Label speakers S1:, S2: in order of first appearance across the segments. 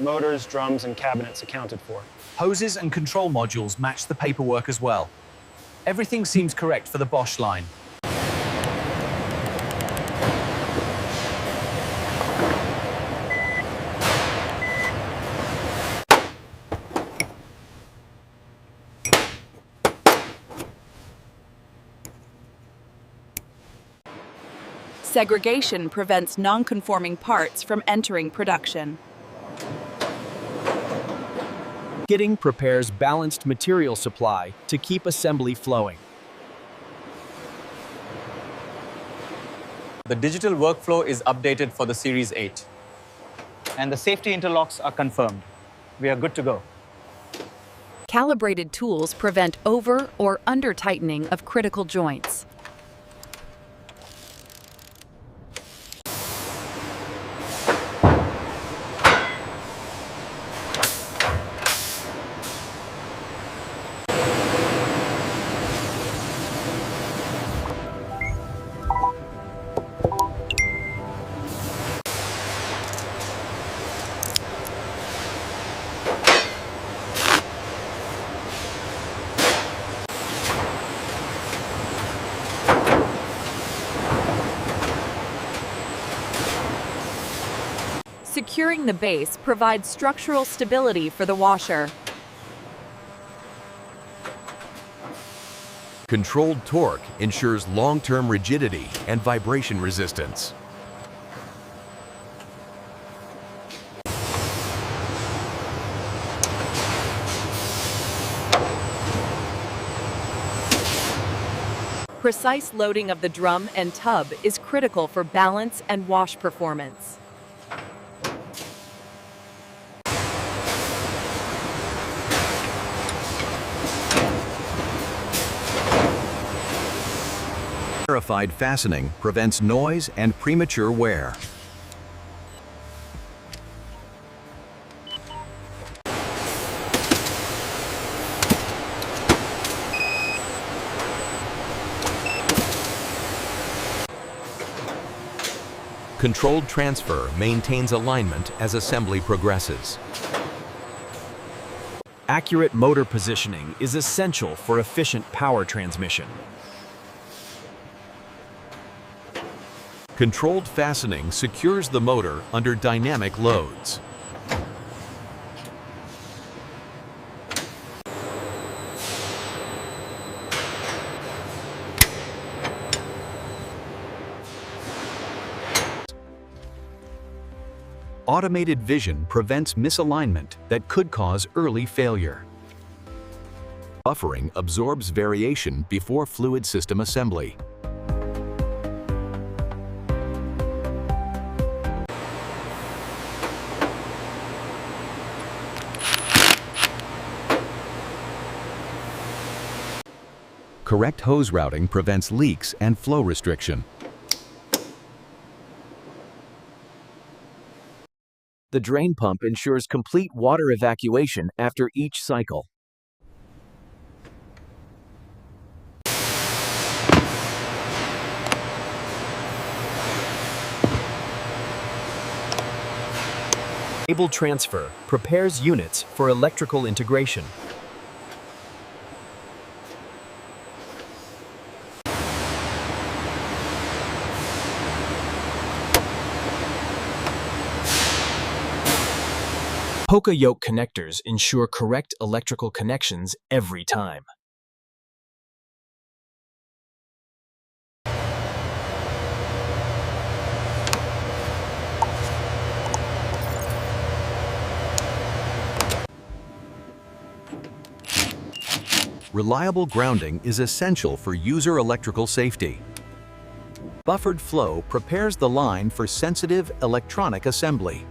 S1: motors, drums, and cabinets accounted for.
S2: Hoses and control modules match the paperwork as well. Everything seems correct for the Bosch line.
S3: Segregation prevents non-conforming parts from entering production.
S4: Kitting prepares balanced material supply to keep assembly flowing.
S5: The digital workflow is updated for the Series 8.
S6: And the safety interlocks are confirmed. We are good to go.
S3: Calibrated tools prevent over or under tightening of critical joints. Securing the base provides structural stability for the washer.
S7: Controlled torque ensures long-term rigidity and vibration resistance.
S3: Precise loading of the drum and tub is critical for balance and wash performance.
S7: Verified fastening prevents noise and premature wear. Controlled transfer maintains alignment as assembly progresses.
S4: Accurate motor positioning is essential for efficient power transmission.
S7: Controlled fastening secures the motor under dynamic loads. Automated vision prevents misalignment that could cause early failure. Buffering absorbs variation before fluid system assembly. Correct hose routing prevents leaks and flow restriction.
S4: The drain pump ensures complete water evacuation after each cycle. Cable transfer prepares units for electrical integration. Polka yoke connectors ensure correct electrical connections every time.
S7: Reliable grounding is essential for user electrical safety. Buffered flow prepares the line for sensitive electronic assembly.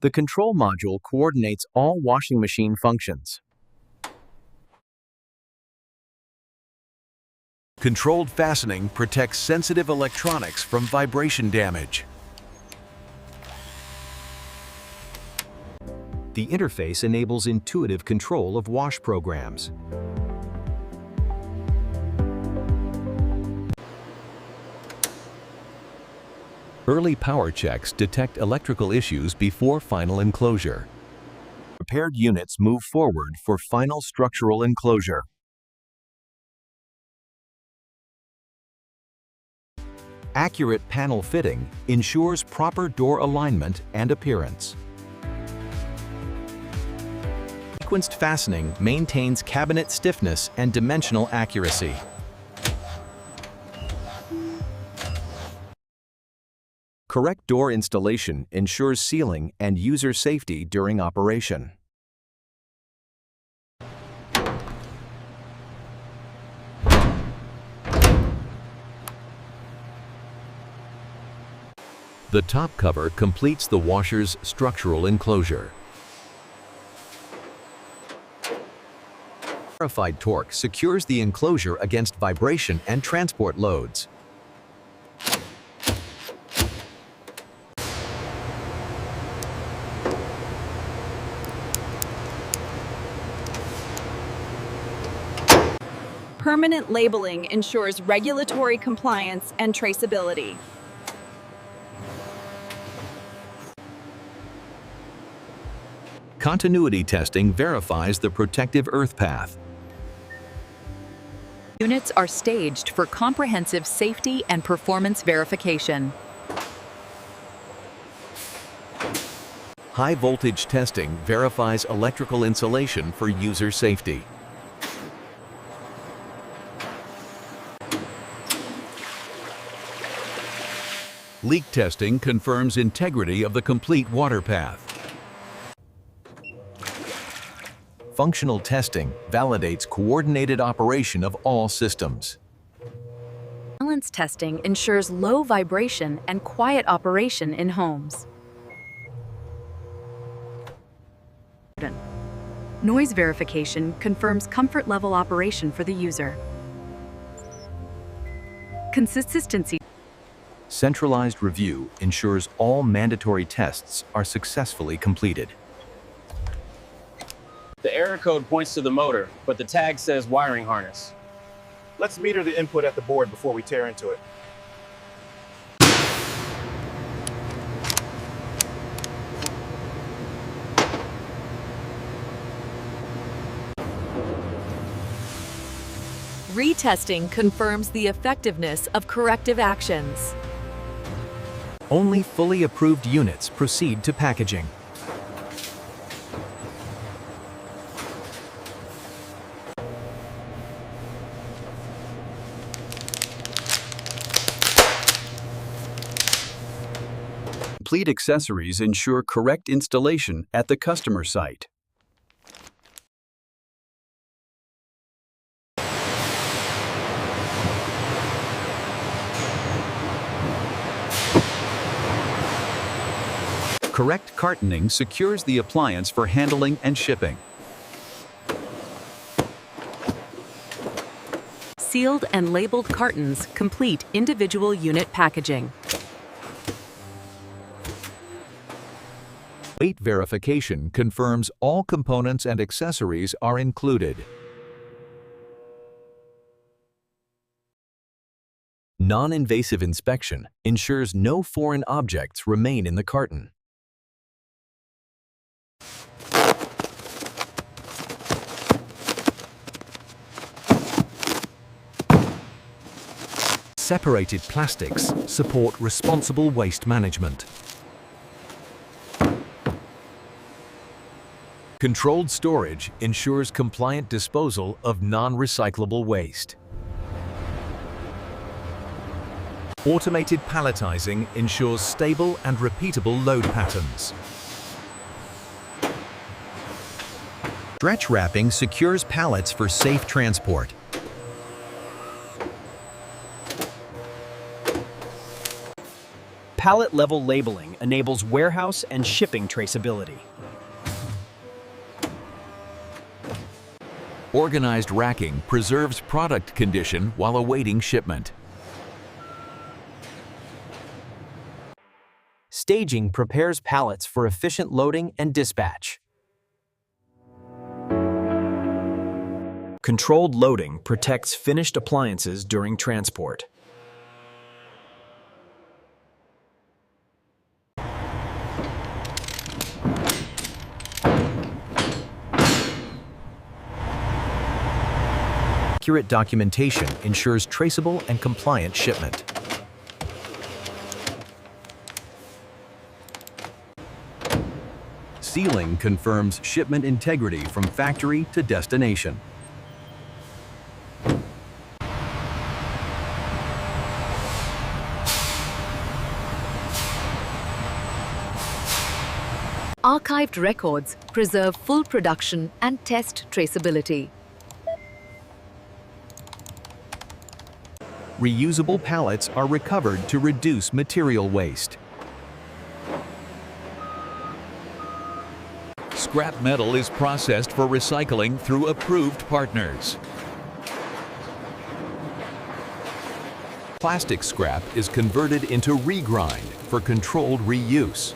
S4: The control module coordinates all washing machine functions.
S7: Controlled fastening protects sensitive electronics from vibration damage. The interface enables intuitive control of wash programs. Early power checks detect electrical issues before final enclosure. Prepared units move forward for final structural enclosure. Accurate panel fitting ensures proper door alignment and appearance. Sequenced fastening maintains cabinet stiffness and dimensional accuracy. Correct door installation ensures sealing and user safety during operation. The top cover completes the washer's structural enclosure. Verified torque secures the enclosure against vibration and transport loads.
S8: Permanent labeling ensures regulatory compliance and traceability.
S7: Continuity testing verifies the protective earth path.
S3: Units are staged for comprehensive safety and performance verification.
S7: High voltage testing verifies electrical insulation for user safety. Leak testing confirms integrity of the complete water path. Functional testing validates coordinated operation of all systems.
S3: Balance testing ensures low vibration and quiet operation in homes. Noise verification confirms comfort level operation for the user. Consistency.
S7: Centralized review ensures all mandatory tests are successfully completed.
S1: The error code points to the motor, but the tag says wiring harness.
S9: Let's meter the input at the board before we tear into it.
S10: Retesting confirms the effectiveness of corrective actions.
S4: Only fully approved units proceed to packaging. Complete accessories ensure correct installation at the customer site. Correct cartoning secures the appliance for handling and shipping.
S3: Sealed and labeled cartons complete individual unit packaging.
S7: Weight verification confirms all components and accessories are included. Non-invasive inspection ensures no foreign objects remain in the carton. Separated plastics support responsible waste management. Controlled storage ensures compliant disposal of non-recyclable waste. Automated palletizing ensures stable and repeatable load patterns. Stretch wrapping secures pallets for safe transport.
S4: Pallet-level labeling enables warehouse and shipping traceability.
S7: Organized racking preserves product condition while awaiting shipment.
S4: Staging prepares pallets for efficient loading and dispatch. Controlled loading protects finished appliances during transport.
S7: Accurate documentation ensures traceable and compliant shipment. Sealing confirms shipment integrity from factory to destination.
S10: Archived records preserve full production and test traceability.
S7: Reusable pallets are recovered to reduce material waste.
S11: Scrap metal is processed for recycling through approved partners.
S7: Plastic scrap is converted into regrind for controlled reuse.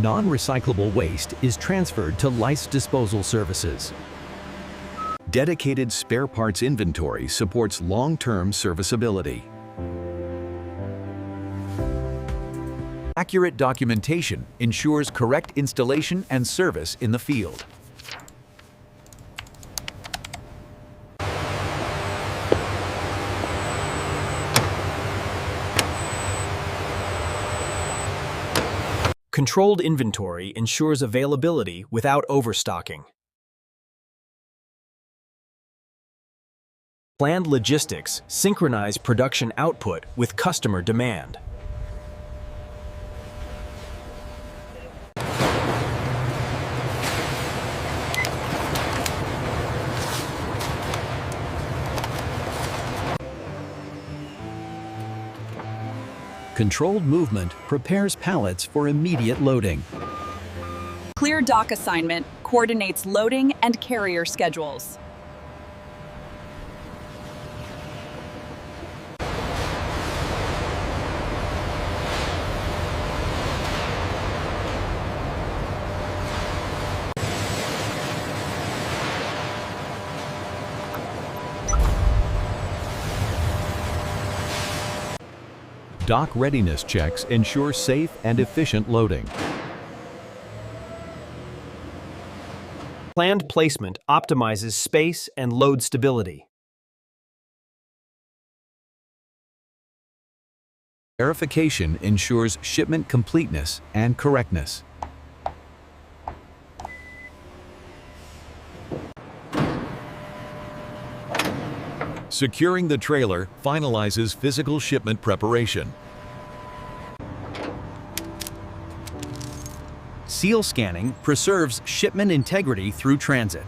S7: Non-recyclable waste is transferred to lice disposal services. Dedicated spare parts inventory supports long-term serviceability. Accurate documentation ensures correct installation and service in the field.
S4: Controlled inventory ensures availability without overstocking. Planned logistics synchronize production output with customer demand. Controlled movement prepares pallets for immediate loading.
S8: Clear dock assignment coordinates loading and carrier schedules.
S7: Dock readiness checks ensure safe and efficient loading.
S4: Planned placement optimizes space and load stability.
S7: Verification ensures shipment completeness and correctness.
S11: Securing the trailer finalizes physical shipment preparation.
S4: Seal scanning preserves shipment integrity through transit.